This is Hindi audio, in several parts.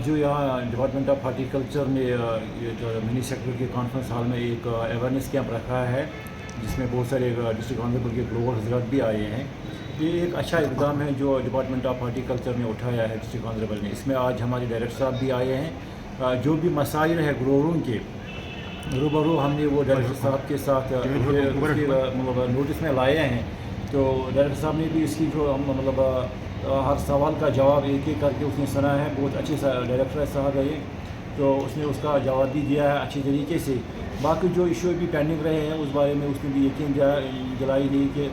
जो यहाँ डिपार्टमेंट ऑफ हार्टिकल्चर ने ये जो मिनी सेक्रेटरी के कॉन्फ्रेंस हॉल में एक अवेयरनेस कैंप रखा है, जिसमें बहुत सारे डिस्ट्रिक्ट गांधीनगर के ग्लोबल हजरात भी आए हैं। ये एक अच्छा इकदाम है जो डिपार्टमेंट ऑफ हार्टिकल्चर ने उठाया है डिस्ट्रिक्ट गांधीनगर में। इसमें आज हमारे डायरेक्टर साहब भी आए हैं। जो भी मसाइल है ग्रोवरों के रूबरू हमने वो डायरेक्टर साहब के साथ नोटिस में लाए हैं। तो डायरेक्टर साहब ने भी इसकी जो हर सवाल का जवाब एक एक करके उसने सुना है। बहुत अच्छे डायरेक्टर साहब है ये, तो उसने उसका जवाब भी दिया है अच्छी तरीके से। बाकी जो इशू भी पेंडिंग रहे हैं उस बारे में उसने भी यकीन दिलाई दी कि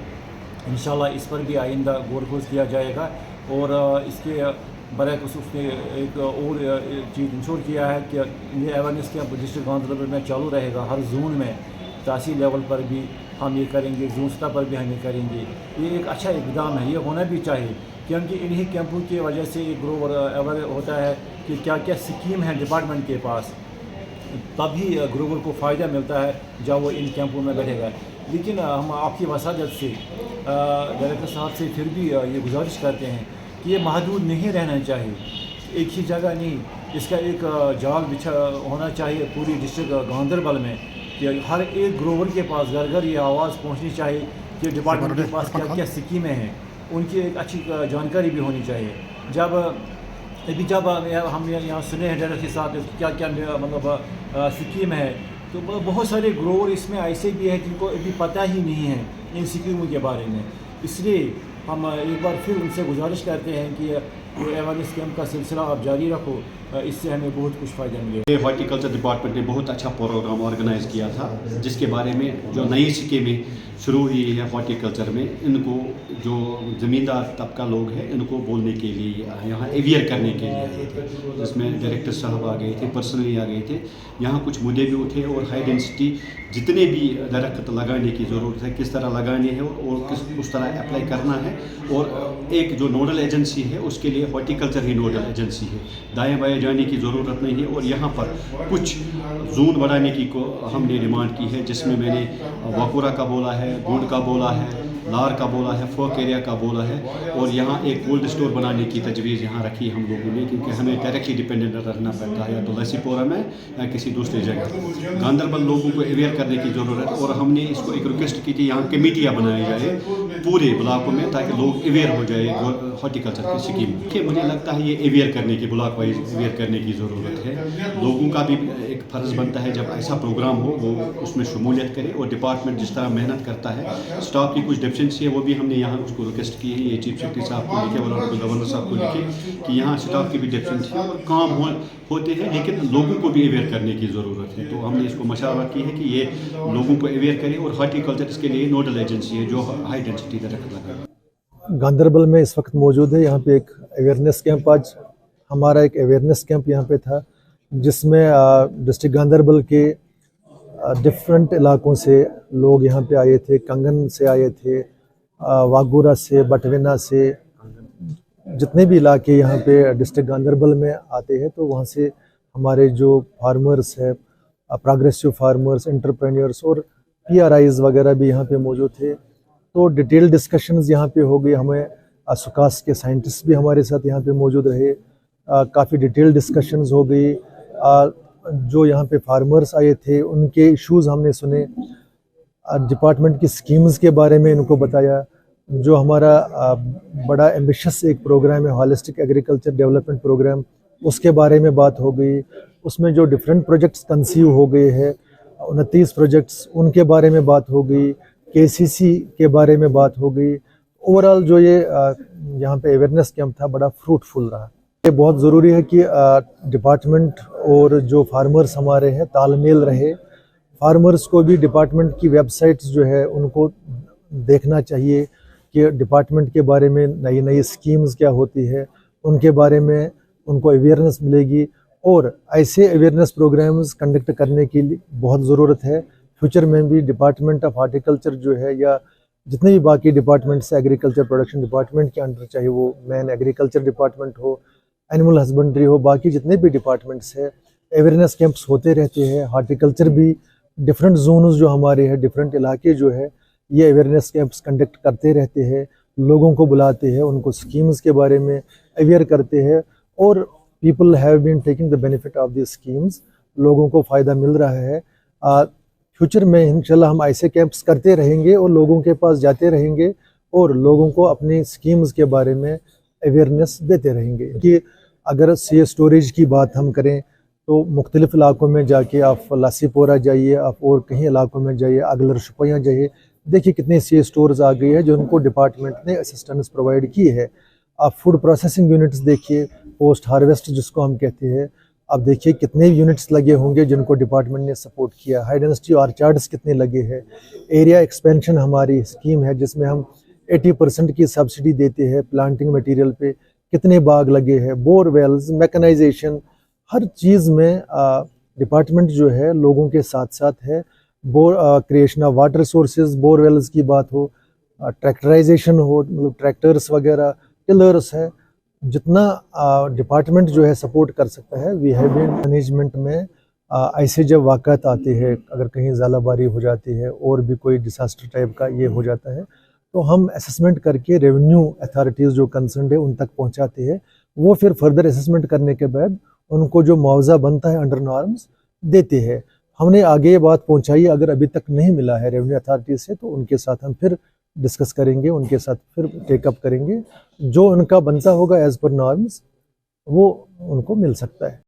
इंशाल्लाह इस पर भी आइंदा गौर खोज किया जाएगा। और इसके बरक्स उसने एक और चीज़ इंश्योर किया है कि ये अवेयरनेस कैंप डिस्ट्रिक्ट गांधीनगर में चालू रहेगा। हर जोन में तहसील लेवल पर भी हम ये करेंगे, जोन स्तर पर भी हम ये करेंगे। ये एक अच्छा इकदाम है, ये होना भी चाहिए, क्योंकि इन्हीं कैंपों की वजह से ये ग्रोवर अवेयर होता है कि क्या क्या स्कीम है डिपार्टमेंट के पास, तभी ग्रोवर को फ़ायदा मिलता है जब वो इन कैंपों में बैठेगा। लेकिन हम आपकी वसादत से डायरेक्टर साहब से फिर भी ये गुजारिश करते हैं कि ये महदूद नहीं रहना चाहिए, एक ही जगह नहीं, इसका एक जाल बिछा होना चाहिए पूरी डिस्ट्रिक्ट गांधरबल में कि हर एक ग्रोवर के पास घर घर ये आवाज़ पहुंचनी चाहिए कि डिपार्टमेंट के पास क्या क्या स्कीमें हैं, उनकी एक अच्छी जानकारी भी होनी चाहिए। जब हम यहाँ सुने हैं डायरेक्टर के साथ क्या क्या स्कीम है, तो बहुत सारे ग्रोवर इसमें ऐसे भी हैं जिनको अभी पता ही नहीं है इन स्कीमों के बारे में। इसलिए हम एक बार फिर उनसे गुजारिश करते हैं कि ये अवेयरनेस कैंप का सिलसिला आप जारी रखो, इससे हमें बहुत कुछ फ़ायदा मिलेगा। हॉर्टिकल्चर डिपार्टमेंट ने बहुत अच्छा प्रोग्राम ऑर्गेनाइज़ किया था, जिसके बारे में जो नई स्कीमें शुरू हुई है हॉर्टिकल्चर में, इनको जो ज़मींदार तबका लोग हैं इनको बोलने के लिए, यहाँ अवेयर करने के लिए आए थे, जिसमें डायरेक्टर साहब आ गए थे, पर्सनली आ गए थे। यहाँ कुछ मुद्दे भी उठे और हाई डेंसिटी जितने भी दरख्त लगाने की ज़रूरत है, किस तरह लगाने हैं और किस उस तरह अप्लाई करना है। और एक जो नोडल एजेंसी है उसके लिए हॉर्टिकल्चर ही नोडल एजेंसी है, दाएँ बाएँ जाने की ज़रूरत नहीं है। और यहाँ पर कुछ जोन बढ़ाने की को हमने डिमांड की है, जिसमें मैंने वाकुरा का बोला है, गोंड का बोला है, लार का बोला है, फोक एरिया का बोला है। और यहाँ एक कोल्ड स्टोर बनाने की तजवीज़ यहाँ रखी हम लोगों ने, क्योंकि हमें डायरेक्टली डिपेंडेंट रहना पड़ता है या तो लसीपोरा में या किसी दूसरी जगह। गांधरबल लोगों को अवेयर करने की ज़रूरत है और हमने इसको एक रिक्वेस्ट की थी यहाँ कमेटियाँ बनाई जाए पूरे ब्लॉकों में, ताकि लोग अवेयर हो जाए हॉर्टिकल्चर की स्कीम के। मुझे लगता है ये अवेयर करने की, ब्लॉक वाइज अवेयर करने की ज़रूरत है। लोगों का भी एक फ़र्ज़ बनता है जब ऐसा प्रोग्राम हो वो उसमें शमूलियत करे। और डिपार्टमेंट जिस तरह मेहनत करता है, स्टाफ की कुछ डेफिशिएंसी है वो भी हमने यहाँ उसको रिक्वेस्ट की है, ये चीफ सेक्रेटरी साहब को लिखे और गवर्नर साहब को लिखे कि यहाँ स्टाफ की भी डेफिशिएंसी है और काम होते हैं, लेकिन लोगों को भी अवेयर करने की ज़रूरत है। तो हमने इसको मशवरा की है कि ये लोगों को अवेयर करें और हॉर्टिकल्चर इसके लिए नोडल एजेंसी है जो हाई डेंसिटी दरख्त लगाए। गांधरबल में इस वक्त मौजूद है। यहाँ पे एक अवेयरनेस कैंप, आज हमारा एक अवेयरनेस कैंप यहाँ पे था, जिसमें डिस्ट्रिक्ट गांधरबल के डिफरेंट इलाकों से लोग यहाँ पे आए थे। कंगन से आए थे, वागूरा से, बटवेना से, जितने भी इलाके यहाँ पे डिस्ट्रिक्ट गांधरबल में आते हैं, तो वहाँ से हमारे जो फार्मर्स है, प्रोग्रेसिव फार्मर्स, एंटरप्रेन्योर्स और PRIs वगैरह भी यहाँ पे मौजूद थे। तो डिटेल डिस्कशंस यहाँ पे हो गई। हमें सुकास के साइंटिस्ट भी हमारे साथ यहाँ पे मौजूद रहे, काफ़ी डिटेल डिस्कशंस हो गई। जो यहाँ पे फार्मर्स आए थे उनके इश्यूज़ हमने सुने, डिपार्टमेंट की स्कीम्स के बारे में इनको बताया। जो हमारा बड़ा एम्बिशियस एक प्रोग्राम है, हॉलिस्टिक एग्रीकल्चर डेवलपमेंट प्रोग्राम, उसके बारे में बात हो गई। उसमें जो डिफरेंट प्रोजेक्ट्स कंसीव हो गए हैं, 29 प्रोजेक्ट्स, उनके बारे में बात हो गई। KCC के बारे में बात हो गई। ओवरऑल जो ये यहाँ पे अवेयरनेस कैंप था बड़ा फ्रूटफुल रहा। ये बहुत ज़रूरी है कि डिपार्टमेंट और जो फार्मर्स हमारे हैं तालमेल रहे। फार्मर्स को भी डिपार्टमेंट की वेबसाइट्स जो है उनको देखना चाहिए कि डिपार्टमेंट के बारे में नई नई स्कीम्स क्या होती है, उनके बारे में उनको अवेयरनेस मिलेगी। और ऐसे अवेयरनेस प्रोग्राम्स कंडक्ट करने की बहुत ज़रूरत है। फ्यूचर में भी डिपार्टमेंट ऑफ हार्टिकल्चर जो है, या जितने भी बाकी डिपार्टमेंट्स एग्रीकल्चर प्रोडक्शन डिपार्टमेंट के अंडर, चाहे वो मैन एग्रीकल्चर डिपार्टमेंट हो, एनिमल हस्बेंड्री हो, बाकी जितने भी डिपार्टमेंट्स हैं, अवेयरनेस कैंप्स होते रहते हैं। हार्टिकल्चर भी डिफरेंट जोन्स जो हमारे हैं, डिफरेंट इलाके जो है, ये अवेयरनेस कैंप्स कंडक्ट करते रहते हैं, लोगों को बुलाते हैं, उनको स्कीम्स के बारे में अवेयर करते हैं। और people have been taking the benefit of the schemes, लोगों को फ़ायदा मिल रहा है। फ्यूचर में इंशाल्लाह हम ऐसे कैंप्स करते रहेंगे और लोगों के पास जाते रहेंगे और लोगों को अपनी स्कीम्स के बारे में अवेयरनेस देते रहेंगे। कि अगर सी स्टोरेज की बात हम करें तो मुख्तलिफ़ इलाकों में जाके आप लासीपोरा जाइए, आप और कहीं इलाकों में जाइए, अगलर शुपियाँ जाइए, देखिए कितने सी स्टोर्स आ गई है जो उनको डिपार्टमेंट ने असिस्टेंस प्रोवाइड की है। आप फूड प्रोसेसिंग यूनिट्स देखिए, पोस्ट हार्वेस्ट जिसको हम कहते हैं, आप देखिए कितने यूनिट्स लगे होंगे जिनको डिपार्टमेंट ने सपोर्ट किया। हाई डेंसिटी ऑर्चार्ड्स कितने लगे हैं। एरिया एक्सपेंशन हमारी स्कीम है जिसमें हम 80% की सब्सिडी देते हैं प्लांटिंग मटेरियल पे, कितने बाग लगे हैं। बोरवेल्स, मैकेनाइजेशन, हर चीज़ में डिपार्टमेंट जो है लोगों के साथ साथ है। Creation of water sources, borewells की बात हो, ट्रैक्टराइजेशन हो, मतलब ट्रैक्टर्स वगैरह, टिलर्स है, जितना डिपार्टमेंट जो है सपोर्ट कर सकता है। वी हैव बीन मैनेजमेंट में ऐसे जब वाक़यात आते हैं, अगर कहीं ज़ालाबारी हो जाती है और भी कोई डिसास्टर टाइप का ये हो जाता है, तो हम असेसमेंट करके रेवेन्यू अथॉरिटीज़ जो कंसर्न है उन तक पहुंचाते हैं। वो फिर फर्दर असेसमेंट करने के बाद उनको जो मुआवजा बनता है अंडर नॉर्म्स देते हैं। हमने आगे ये बात पहुंचाई, अगर अभी तक नहीं मिला है रेवेन्यू अथॉरिटी से तो उनके साथ हम फिर डिस्कस करेंगे, उनके साथ फिर टेकअप करेंगे। जो उनका बनता होगा एज़ पर नॉर्म्स वो उनको मिल सकता है।